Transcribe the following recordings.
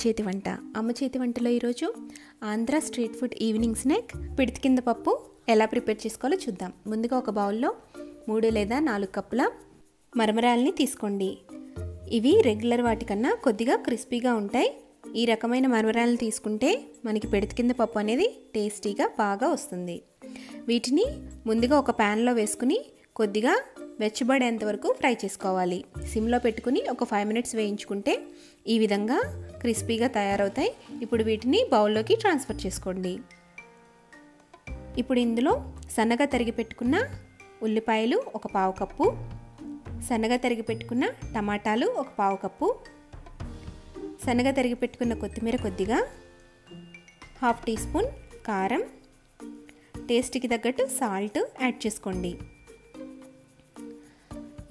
చేతి వంట. అమ్మ చేతి వంటలో ఈరోజు Andhra street food evening snack పిడితి కింద పప్పు ఎలా ప్రిపేర్ చేసుకోవాలో చూద్దాం. ముందుగా ఒక బౌల్లో 3 లేదా 4 కప్పుల మరమరాలని తీసుకోండి. ఇవి రెగ్యులర్ వాటికన్నా కొద్దిగా క్రిస్పీగా ఉంటాయి. ఈ రకమైన మరమరాలను తీసుకుంటే మనకి పిడితి కింద పప్పు అనేది టేస్టీగా బాగా వస్తుంది. వీటిని ముందుగా ఒక ప్యాన్లో వేసుకుని కొద్దిగా వెచ్చబడేంత వరకు ఫ్రై చేసుకోవాలి. సిమ్లో పెట్టుకుని ఒక 5 మినిట్స్ వేయించుకుంటే ఈ విధంగా క్రిస్పీగా తయారవుతాయి. ఇప్పుడు వీటిని బౌల్లోకి ట్రాన్స్ఫర్ చేసుకోండి. ఇప్పుడు ఇందులో సన్నగా తరిగి పెట్టుకున్న ఉల్లిపాయలు ఒక 1/2 కప్పు, సన్నగా తరిగి పెట్టుకున్న టమాటాలు ఒక 1/2 కప్పు, సన్నగా తరిగి పెట్టుకున్న కొత్తిమీర కొద్దిగా, 1/2 టీ స్పూన్ కారం, టేస్ట్కి తగ్గట్టు సాల్ట్ యాడ్ చేసుకోండి.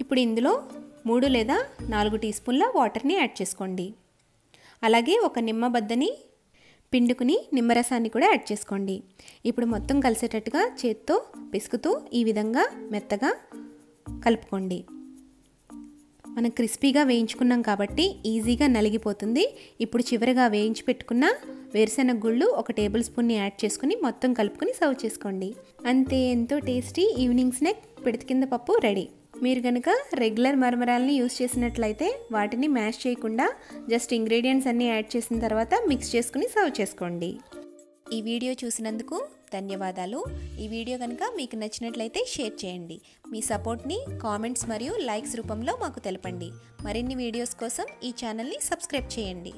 ఇప్పుడు ఇందులో 3 లేదా 4 టీ స్పూన్ల వాటర్ని యాడ్ చేసుకోండి. అలాగే ఒక నిమ్మబద్దని పిండుకుని నిమ్మరసాన్ని కూడా యాడ్ చేసుకోండి. ఇప్పుడు మొత్తం కలిసేటట్టుగా చేత్తో పిసుకుతూ ఈ విధంగా మెత్తగా కలుపుకోండి. మనం క్రిస్పీగా వేయించుకున్నాం కాబట్టి ఈజీగా నలిగిపోతుంది. ఇప్పుడు చివరిగా వేయించి పెట్టుకున్న వేరుశెనగ గుళ్ళు ఒక టేబుల్ స్పూన్ని యాడ్ చేసుకుని మొత్తం కలుపుకొని సర్వ్ చేసుకోండి. అంతే, ఎంతో టేస్టీ ఈవినింగ్ స్నాక్ పిడితి కింద పప్పు రెడీ. మీరు కనుక రెగ్యులర్ మరమరాలని యూస్ చేసినట్లయితే వాటిని మ్యాష్ చేయకుండా జస్ట్ ఇంగ్రీడియంట్స్ అన్నీ యాడ్ చేసిన తర్వాత మిక్స్ చేసుకుని సర్వ్ చేసుకోండి. ఈ వీడియో చూసినందుకు ధన్యవాదాలు. ఈ వీడియో కనుక మీకు నచ్చినట్లయితే షేర్ చేయండి. మీ సపోర్ట్ని కామెంట్స్ మరియు లైక్స్ రూపంలో మాకు తెలపండి. మరిన్ని వీడియోస్ కోసం ఈ ఛానల్ని సబ్స్క్రైబ్ చేయండి.